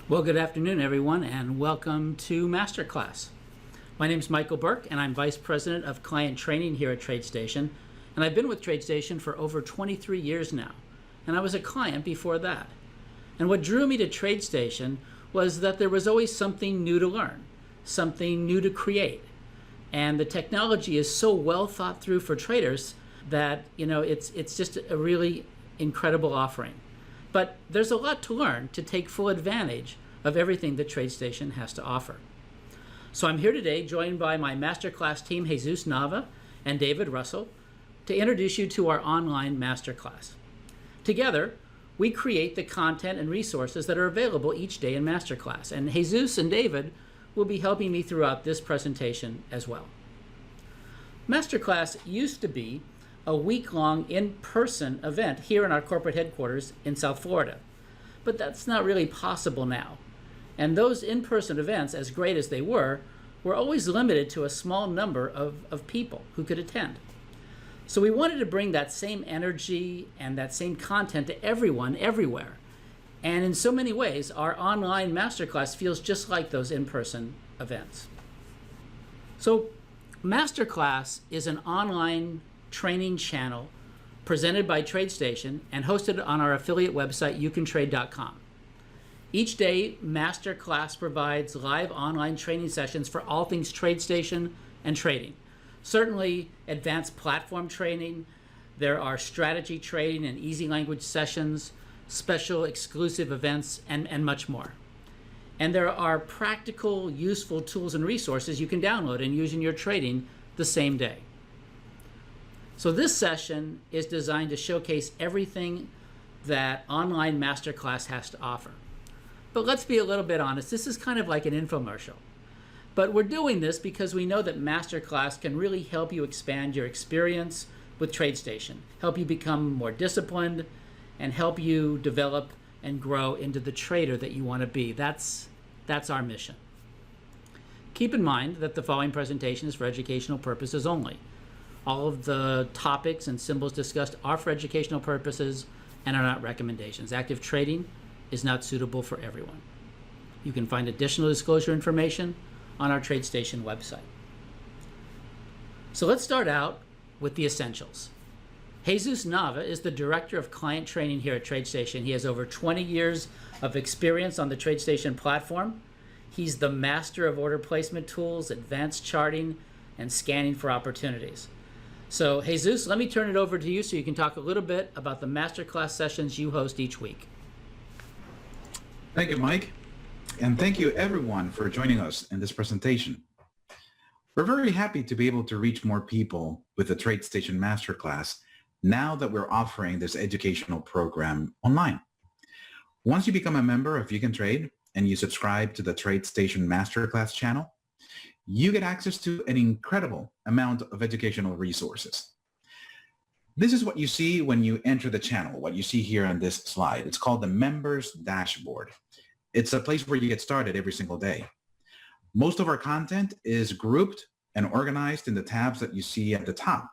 Well, good afternoon, everyone, and welcome to MasterClass. My name is Michael Burke, and I'm Vice President of Client Training here at TradeStation. And I've been with TradeStation for over 23 years now, and I was a client before that. And what drew me to TradeStation was that there was always something new to learn, something new to create. And the technology is so well thought through for traders that, it's just a really incredible offering. But there's a lot to learn to take full advantage of everything that TradeStation has to offer. So I'm here today joined by my Masterclass team, Jesus Nava and David Russell, to introduce you to our online Masterclass. Together, we create the content and resources that are available each day in Masterclass, and Jesus and David will be helping me throughout this presentation as well. Masterclass used to be a week-long in-person event here in our corporate headquarters in South Florida. But that's not really possible now. And those in-person events, as great as they were always limited to a small number of people who could attend. So we wanted to bring that same energy and that same content to everyone, everywhere. And in so many ways, our online Masterclass feels just like those in-person events. So Masterclass is an online training channel presented by TradeStation and hosted on our affiliate website, youcantrade.com. Each day, Masterclass provides live online training sessions for all things TradeStation and trading. Certainly advanced platform training, there are strategy trading and EasyLanguage sessions, special exclusive events, and much more. And there are practical, useful tools and resources you can download and use in your trading the same day. So this session is designed to showcase everything that online Masterclass has to offer. But let's be a little bit honest, this is kind of like an infomercial. But we're doing this because we know that Masterclass can really help you expand your experience with TradeStation, help you become more disciplined, and help you develop and grow into the trader that you want to be. That's our mission. Keep in mind that the following presentation is for educational purposes only. All of the topics and symbols discussed are for educational purposes and are not recommendations. Active trading is not suitable for everyone. You can find additional disclosure information on our TradeStation website. So let's start out with the essentials. Jesus Nava is the Director of Client Training here at TradeStation. He has over 20 years of experience on the TradeStation platform. He's the master of order placement tools, advanced charting, and scanning for opportunities. So, Jesus, let me turn it over to you so you can talk a little bit about the Masterclass sessions you host each week. Thank you, Mike. And thank you, everyone, for joining us in this presentation. We're very happy to be able to reach more people with the TradeStation MasterClass now that we're offering this educational program online. Once you become a member of You Can Trade and you subscribe to the TradeStation MasterClass channel, you get access to an incredible amount of educational resources. This is what you see when you enter the channel, what you see here on this slide. It's called the Members Dashboard. It's a place where you get started every single day. Most of our content is grouped and organized in the tabs that you see at the top.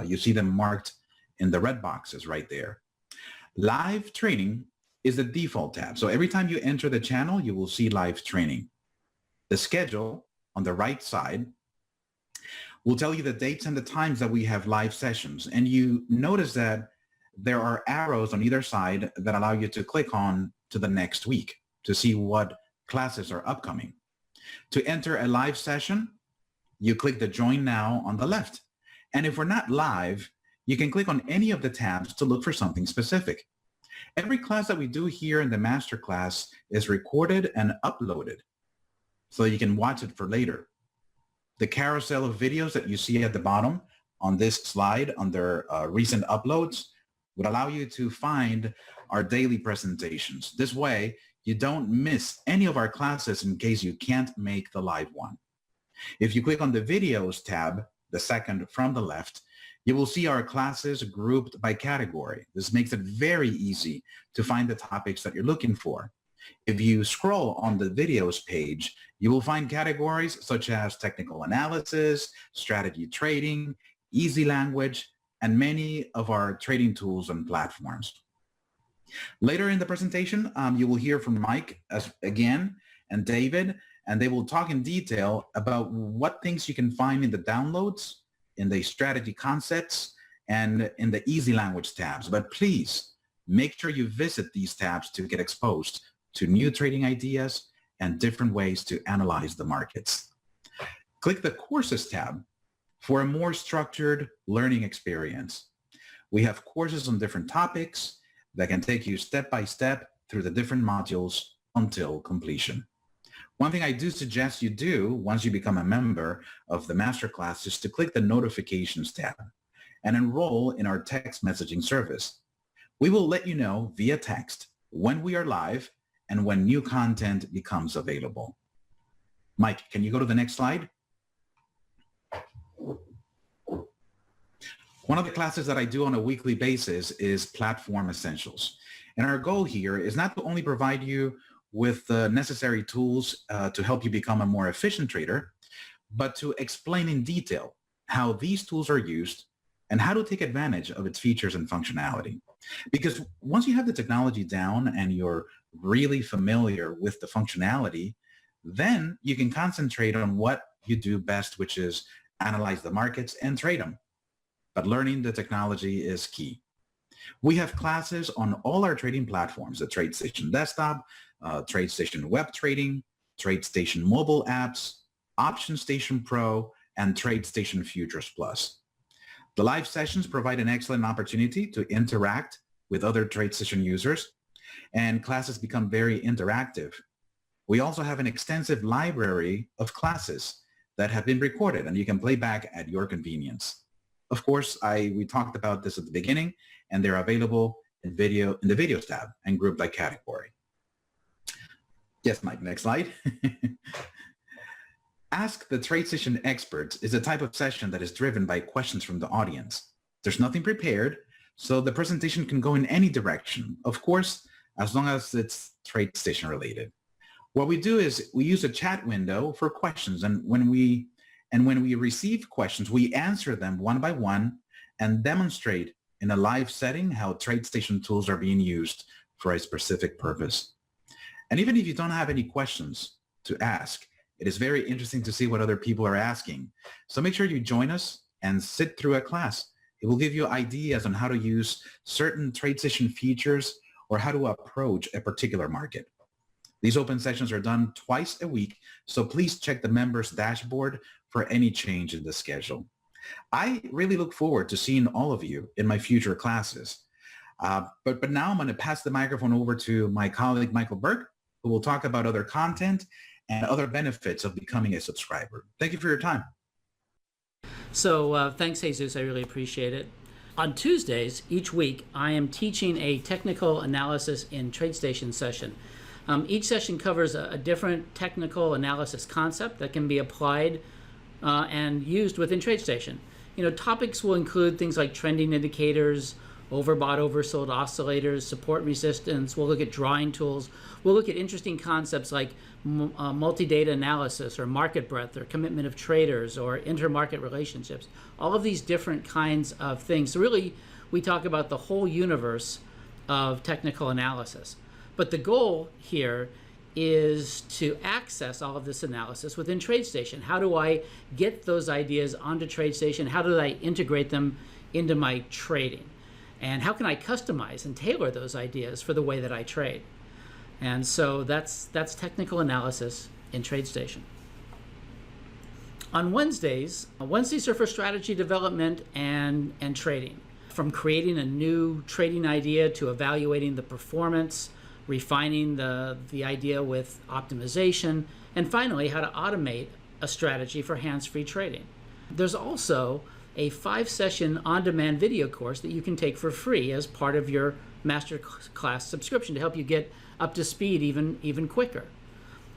You see them marked in the red boxes right there. Live training is the default tab. So every time you enter the channel, you will see live training. The schedule on the right side will tell you the dates and the times that we have live sessions. And you notice that there are arrows on either side that allow you to click on to the next week to see what classes are upcoming. To enter a live session, you click the Join Now on the left. And if we're not live, you can click on any of the tabs to look for something specific. Every class that we do here in the Masterclass is recorded and uploaded, so you can watch it for later. The carousel of videos that you see at the bottom on this slide under recent uploads would allow you to find our daily presentations. This way, you don't miss any of our classes in case you can't make the live one. If you click on the Videos tab, the second from the left, you will see our classes grouped by category. This makes it very easy to find the topics that you're looking for. If you scroll on the videos page, you will find categories such as technical analysis, strategy trading, EasyLanguage, and many of our trading tools and platforms. Later in the presentation, you will hear from Mike again and David, and they will talk in detail about what things you can find in the downloads, in the strategy concepts, and in the EasyLanguage tabs. But please make sure you visit these tabs to get exposed to new trading ideas and different ways to analyze the markets. Click the Courses tab for a more structured learning experience. We have courses on different topics that can take you step by step through the different modules until completion. One thing I do suggest you do once you become a member of the masterclass is to click the Notifications tab and enroll in our text messaging service. We will let you know via text when we are live and when new content becomes available. Mike, can you go to the next slide? One of the classes that I do on a weekly basis is Platform Essentials. And our goal here is not to only provide you with the necessary tools to help you become a more efficient trader, but to explain in detail how these tools are used and how to take advantage of its features and functionality. Because once you have the technology down and you're really familiar with the functionality, then you can concentrate on what you do best, which is analyze the markets and trade them. But learning the technology is key. We have classes on all our trading platforms, the TradeStation Desktop, TradeStation Web Trading, TradeStation Mobile Apps, OptionStation Pro, and TradeStation Futures Plus. The live sessions provide an excellent opportunity to interact with other TradeStation users, and classes become very interactive. We also have an extensive library of classes that have been recorded, and you can play back at your convenience. Of course, we talked about this at the beginning, and they're available in the Videos tab and grouped by category. Yes, Mike, next slide. Ask the TradeStation Experts is a type of session that is driven by questions from the audience. There's nothing prepared, so the presentation can go in any direction, of course, as long as it's TradeStation related. What we do is we use a chat window for questions, and when we receive questions, we answer them one by one and demonstrate in a live setting how TradeStation tools are being used for a specific purpose. And even if you don't have any questions to ask, it is very interesting to see what other people are asking. So make sure you join us and sit through a class. It will give you ideas on how to use certain TradeStation features or how to approach a particular market. These open sessions are done twice a week, so please check the members' dashboard for any change in the schedule. I really look forward to seeing all of you in my future classes. But now I'm going to pass the microphone over to my colleague, Michael Burke, who will talk about other content and other benefits of becoming a subscriber. Thank you for your time. So thanks, Jesus. I really appreciate it. On Tuesdays each week, I am teaching a technical analysis in TradeStation session. Each session covers a different technical analysis concept that can be applied and used within TradeStation. Topics will include things like trending indicators, overbought, oversold oscillators, support resistance. We'll look at drawing tools. We'll look at interesting concepts like multi-data analysis or market breadth or commitment of traders or intermarket relationships. All of these different kinds of things. So really, we talk about the whole universe of technical analysis. But the goal here is to access all of this analysis within TradeStation. How do I get those ideas onto TradeStation? How do I integrate them into my trading? And how can I customize and tailor those ideas for the way that I trade? And so that's technical analysis in TradeStation. On Wednesdays are for strategy development and trading. From creating a new trading idea to evaluating the performance, refining the idea with optimization, and finally, how to automate a strategy for hands-free trading. There's also a 5-session on-demand video course that you can take for free as part of your masterclass subscription to help you get up to speed even quicker.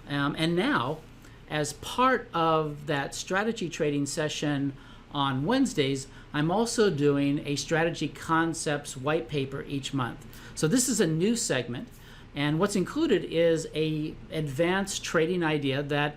And now, as part of that strategy trading session on Wednesdays, I'm also doing a strategy concepts white paper each month. So this is a new segment. And what's included is an advanced trading idea that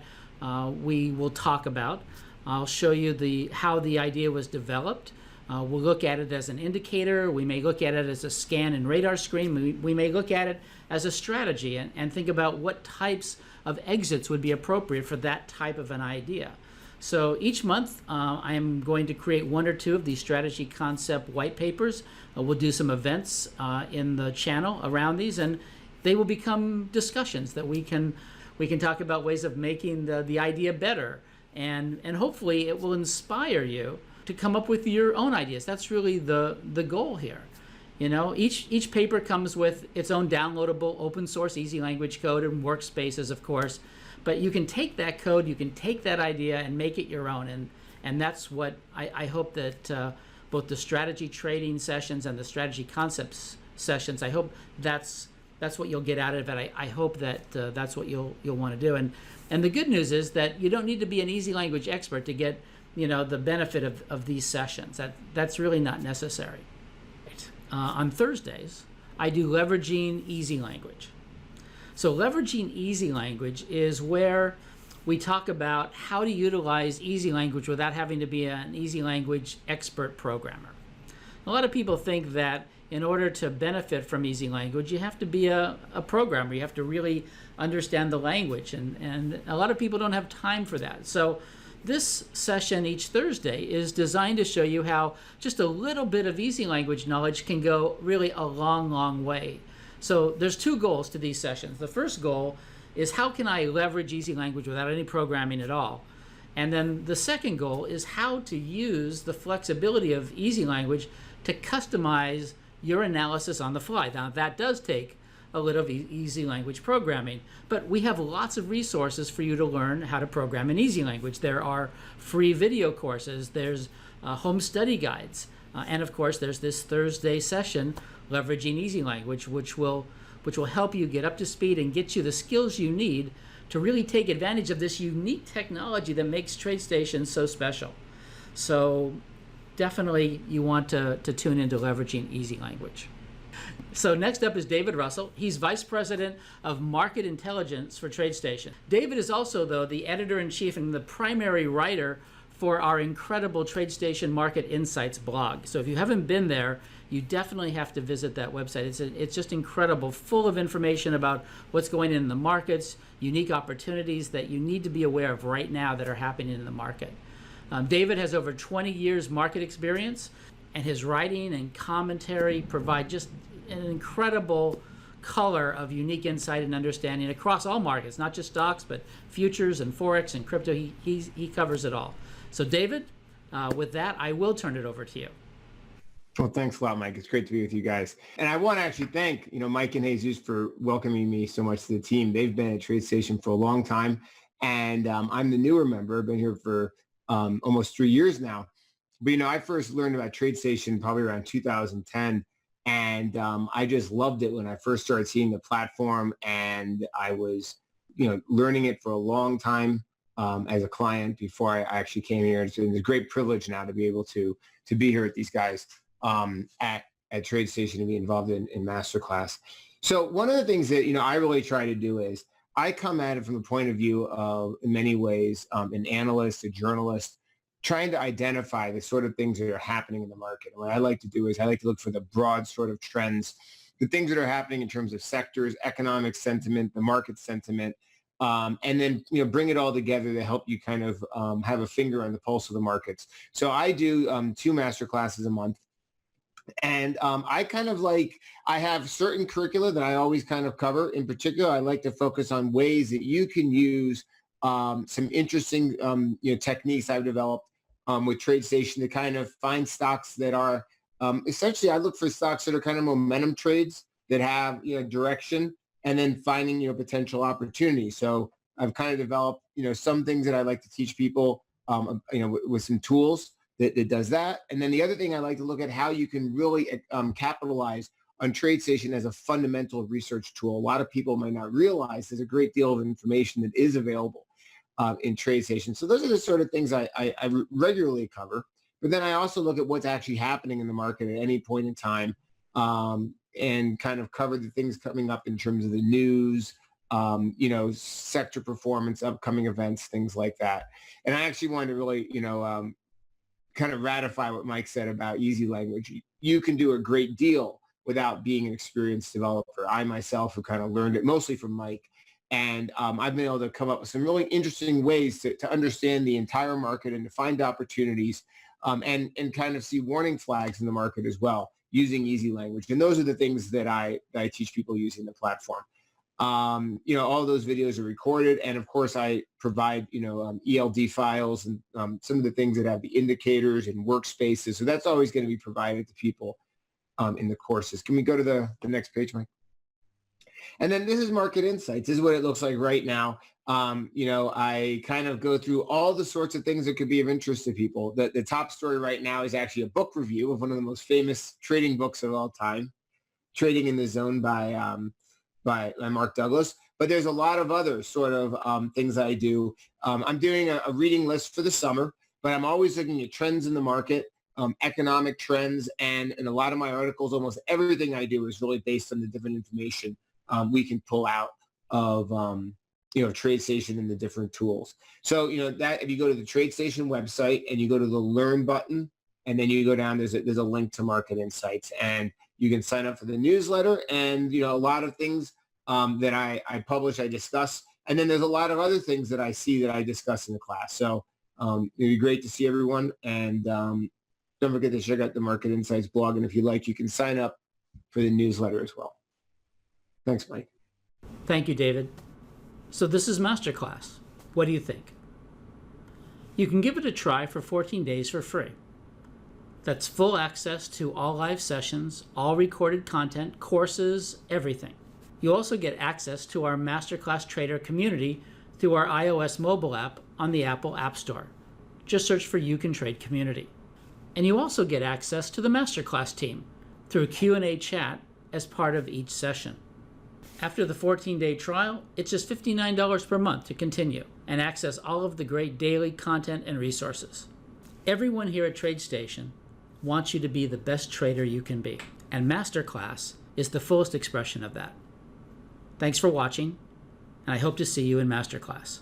we will talk about. I'll show you how the idea was developed, We'll look at it as an indicator. We may look at it as a scan and radar screen. We may look at it as a strategy and think about what types of exits would be appropriate for that type of an idea. So each month, I am going to create 1 or 2 of these strategy concept white papers. We'll do some events in the channel around these, and they will become discussions that we can talk about ways of making the idea better, and hopefully it will inspire you to come up with your own ideas. That's really the goal here. You know, each paper comes with its own downloadable open source easy language code and workspaces, of course. But you can take that code, you can take that idea and make it your own. And that's what I hope that both the strategy trading sessions and the strategy concepts sessions, I hope that's what you'll get out of it. I hope that that's what you'll want to do. And the good news is that you don't need to be an easy language expert to get, you know, the benefit of these sessions. That's really not necessary. On Thursdays, I do leveraging easy language. So leveraging easy language is where we talk about how to utilize easy language without having to be an easy language expert programmer. A lot of people think that in order to benefit from easy language, you have to be a programmer. You have to really understand the language, and a lot of people don't have time for that. So this session each Thursday is designed to show you how just a little bit of easy language knowledge can go really a long, long way. So there's 2 goals to these sessions. The first goal is how can I leverage easy language without any programming at all? And then the second goal is how to use the flexibility of easy language to customize your analysis on the fly. Now that does take a little easy language programming, but we have lots of resources for you to learn how to program in easy language. There are free video courses, there's home study guides, and of course there's this Thursday session, leveraging easy language, which will help you get up to speed and get you the skills you need to really take advantage of this unique technology that makes TradeStation so special. So definitely you want to tune into leveraging easy language. So next up is David Russell. He's Vice President of Market Intelligence for TradeStation. David is also, though, the editor-in-chief and the primary writer for our incredible TradeStation Market Insights blog. So if you haven't been there, you definitely have to visit that website. It's just incredible, full of information about what's going on in the markets, unique opportunities that you need to be aware of right now that are happening in the market. David has over 20 years market experience, and his writing and commentary provide just an incredible color of unique insight and understanding across all markets, not just stocks, but futures and Forex and crypto. He covers it all. So David, with that, I will turn it over to you. Well, thanks a lot, Mike. It's great to be with you guys. And I want to actually thank, Mike and Jesus for welcoming me so much to the team. They've been at TradeStation for a long time, and I'm the newer member. I've been here for almost 3 years now. But, I first learned about TradeStation probably around 2010, and I just loved it when I first started seeing the platform, and I was, learning it for a long time as a client before I actually came here. It's a great privilege now to be able to be here with these guys at TradeStation and be involved in MasterClass. So one of the things that, I really try to do is I come at it from the point of view of, in many ways, an analyst, a journalist, trying to identify the sort of things that are happening in the market. And what I like to do is I like to look for the broad sort of trends, the things that are happening in terms of sectors, economic sentiment, the market sentiment, and then, bring it all together to help you kind of have a finger on the pulse of the markets. So I do 2 master classes a month. And I have certain curricula that I always kind of cover. In particular, I like to focus on ways that you can use some interesting techniques I've developed with TradeStation to kind of find stocks that are essentially, I look for stocks that are kind of momentum trades that have direction, and then finding potential opportunities. So I've kind of developed some things that I like to teach people with some tools that does that. And then the other thing I like to look at how you can really capitalize on TradeStation as a fundamental research tool. A lot of people might not realize there's a great deal of information that is available in TradeStation. So those are the sort of things I regularly cover. But then I also look at what's actually happening in the market at any point in time and kind of cover the things coming up in terms of the news, sector performance, upcoming events, things like that. And I actually wanted to really, kind of ratify what Mike said about EasyLanguage. You can do a great deal without being an experienced developer. I myself have kind of learned it mostly from Mike. And I've been able to come up with some really interesting ways to understand the entire market and to find opportunities and kind of see warning flags in the market as well using EasyLanguage. And those are the things that I teach people using the platform. All those videos are recorded. And of course, I provide, ELD files and some of the things that have the indicators and workspaces. So that's always going to be provided to people in the courses. Can we go to the next page, Mike? And then this is Market Insights. This is what it looks like right now. I kind of go through all the sorts of things that could be of interest to people. The top story right now is actually a book review of one of the most famous trading books of all time, Trading in the Zone by Mark Douglas. But there's a lot of other sort of things I do. I'm doing a reading list for the summer, but I'm always looking at trends in the market, economic trends, and in a lot of my articles, almost everything I do is really based on the different information we can pull out of TradeStation and the different tools. So that if you go to the TradeStation website and you go to the Learn button, and then you go down, there's a link to Market Insights, and you can sign up for the newsletter. And a lot of things that I publish, I discuss, and then there's a lot of other things that I see that I discuss in the class. So it'd be great to see everyone, and don't forget to check out the Market Insights blog. And if you like, you can sign up for the newsletter as well. Thanks, Mike. Thank you, David. So this is MasterClass. What do you think? You can give it a try for 14 days for free. That's full access to all live sessions, all recorded content, courses, everything. You also get access to our MasterClass Trader community through our iOS mobile app on the Apple App Store. Just search for You Can Trade Community. And you also get access to the MasterClass team through Q&A chat as part of each session. After the 14-day trial, it's just $59 per month to continue and access all of the great daily content and resources. Everyone here at TradeStation wants you to be the best trader you can be, and MasterClass is the fullest expression of that. Thanks for watching, and I hope to see you in MasterClass.